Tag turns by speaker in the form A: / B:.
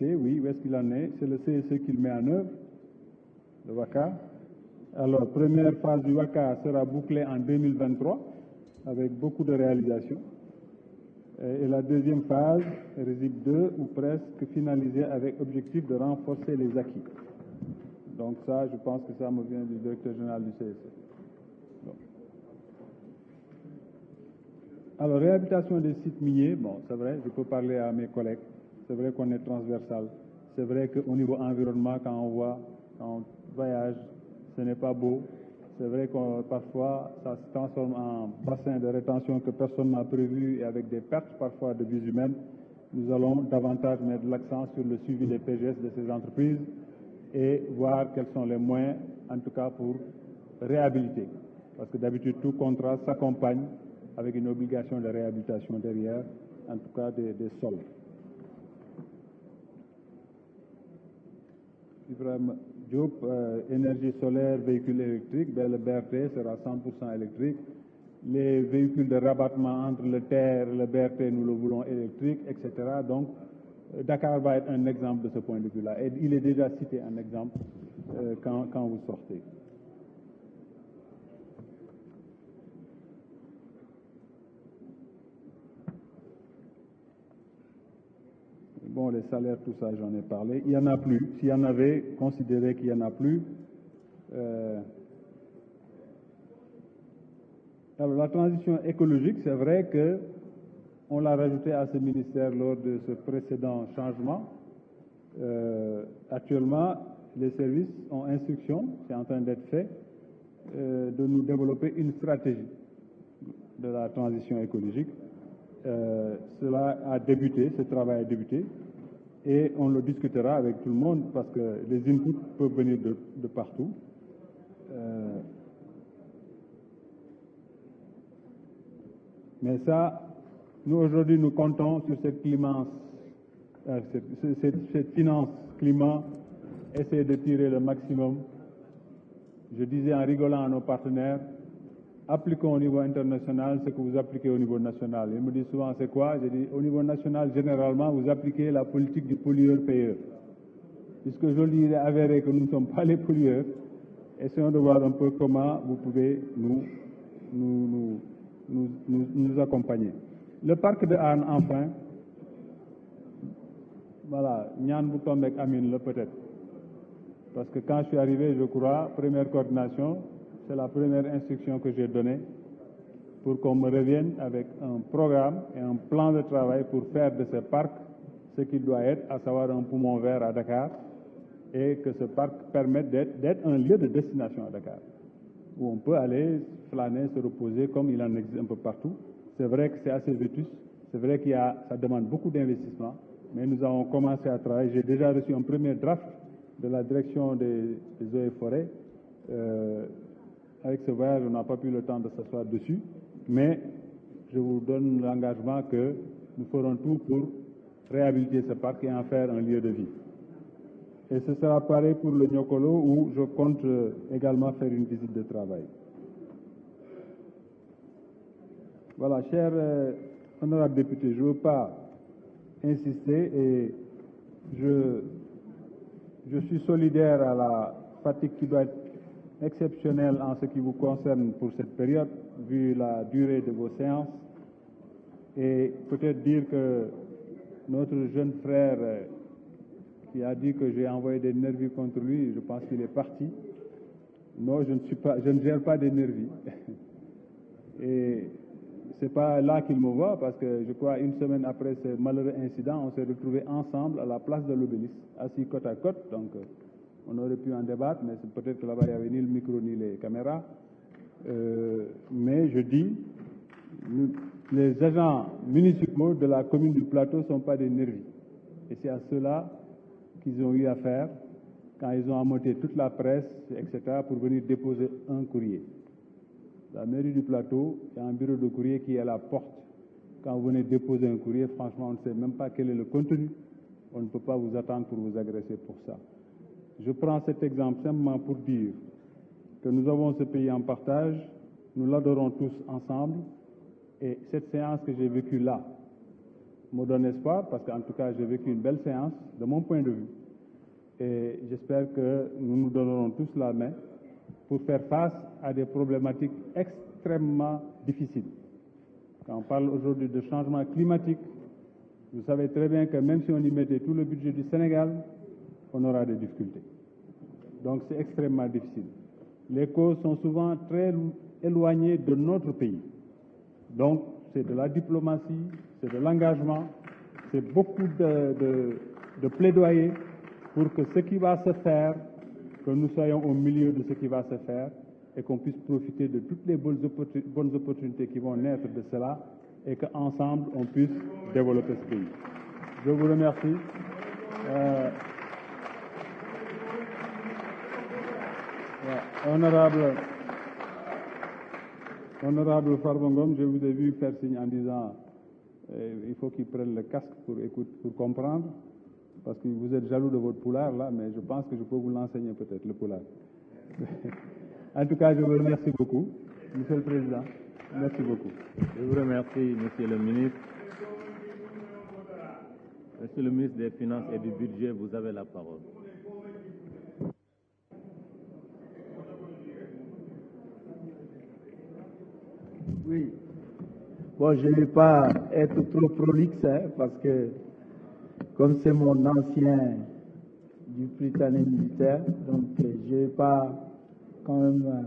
A: Oui, où est-ce qu'il en est? C'est le CSE qui le met en œuvre, le WACA. Alors, première phase du WACA sera bouclée en 2023, avec beaucoup de réalisations. Et la deuxième phase, RESIP 2, ou presque finalisée avec objectif de renforcer les acquis. Donc ça, je pense que ça me vient du directeur général du CSE. Bon. Alors, réhabilitation des sites miniers, bon, c'est vrai, je peux parler à mes collègues. C'est vrai qu'on est transversal. C'est vrai qu'au niveau environnement, quand on voyage, ce n'est pas beau. C'est vrai que parfois, ça se transforme en bassin de rétention que personne n'a prévu et avec des pertes parfois de vies humaines. Nous allons davantage mettre l'accent sur le suivi des PGS de ces entreprises et voir quels sont les moyens, en tout cas pour réhabiliter. Parce que d'habitude, tout contrat s'accompagne avec une obligation de réhabilitation derrière, en tout cas des sols. Ibrahim Diop, énergie solaire, véhicules électriques, ben le BRT sera 100% électrique. Les véhicules de rabattement entre le TER et le BRT, nous le voulons électrique, etc. Donc, Dakar va être un exemple de ce point de vue-là. Et il est déjà cité un exemple quand vous sortez. Bon, les salaires, tout ça, j'en ai parlé. Il n'y en a plus. S'il y en avait, considérez qu'il n'y en a plus. Alors, la transition écologique, c'est vrai qu'on l'a rajouté à ce ministère lors de ce précédent changement. Actuellement, les services ont instruction, c'est en train d'être fait, de nous développer une stratégie de la transition écologique. Cela a débuté, ce travail a débuté, et on le discutera avec tout le monde parce que les inputs peuvent venir de partout. Mais ça, nous aujourd'hui, nous comptons sur cette finance climat, essayer de tirer le maximum. Je disais en rigolant à nos partenaires, appliquons au niveau international ce que vous appliquez au niveau national. Ils me disent souvent, c'est quoi? Je dis, au niveau national, généralement, vous appliquez la politique du pollueur-payeur. Puisque je lui ai avéré que nous ne sommes pas les pollueurs, essayons de voir un peu comment vous pouvez nous accompagner. Le parc de Hann, enfin, voilà, Nyan Boutombek Amin, peut-être. Parce que quand je suis arrivé, je crois, première coordination, c'est la première instruction que j'ai donnée pour qu'on me revienne avec un programme et un plan de travail pour faire de ce parc ce qu'il doit être, à savoir un poumon vert à Dakar, et que ce parc permette d'être un lieu de destination à Dakar, où on peut aller flâner, se reposer comme il en existe un peu partout. C'est vrai que c'est assez vétuste, c'est vrai que ça demande beaucoup d'investissement, mais nous avons commencé à travailler. J'ai déjà reçu un premier draft de la direction des eaux et forêts. Avec ce voyage, on n'a pas eu le temps de s'asseoir dessus, mais je vous donne l'engagement que nous ferons tout pour réhabiliter ce parc et en faire un lieu de vie. Et ce sera pareil pour le Niokolo, où je compte également faire une visite de travail. Voilà, chers honorables députés, je ne veux pas insister et je suis solidaire à la fatigue qui doit être exceptionnelle en ce qui vous concerne pour cette période, vu la durée de vos séances. Et peut-être dire que notre jeune frère qui a dit que j'ai envoyé des nervis contre lui, je pense qu'il est parti. Non, je ne gère pas des nervis. Et c'est pas là qu'il me voit, parce que je crois une semaine après ce malheureux incident, on s'est retrouvés ensemble à la place de l'Obélisque, assis côte à côte. Donc on aurait pu en débattre, mais c'est peut-être que là-bas il n'y avait ni le micro ni les caméras. Mais je dis, les agents municipaux de la commune du Plateau ne sont pas des nervis. Et c'est à cela qu'ils ont eu affaire quand ils ont ameuté toute la presse, etc., pour venir déposer un courrier. La mairie du Plateau, il y a un bureau de courrier qui est à la porte. Quand vous venez déposer un courrier, franchement, on ne sait même pas quel est le contenu. On ne peut pas vous attendre pour vous agresser pour ça. Je prends cet exemple simplement pour dire que nous avons ce pays en partage, nous l'adorons tous ensemble, et cette séance que j'ai vécue là, me donne espoir parce qu'en tout cas, j'ai vécu une belle séance de mon point de vue. Et j'espère que nous nous donnerons tous la main pour faire face à des problématiques extrêmement difficiles. Quand on parle aujourd'hui de changement climatique, vous savez très bien que même si on y mettait tout le budget du Sénégal, on aura des difficultés. Donc c'est extrêmement difficile. Les causes sont souvent très éloignées de notre pays. Donc c'est de la diplomatie, c'est de l'engagement, c'est beaucoup de plaidoyer pour que ce qui va se faire, que nous soyons au milieu de ce qui va se faire et qu'on puisse profiter de toutes les bonnes opportunités qui vont naître de cela et qu'ensemble on puisse développer ce pays. Je vous remercie. Honorable Farba Ngom, je vous ai vu faire signe en disant il faut qu'il prenne le casque pour comprendre, parce que vous êtes jaloux de votre poulard là, mais je pense que je peux vous l'enseigner peut-être, le poulard. En tout cas, je vous remercie beaucoup, Monsieur le Président. Merci beaucoup.
B: Je vous remercie, Monsieur le ministre. Monsieur le ministre des Finances et du Budget, vous avez la parole.
C: Oui. Bon, je ne vais pas être trop prolixe, parce que comme c'est mon ancien du Britannique militaire, donc je ne vais pas quand même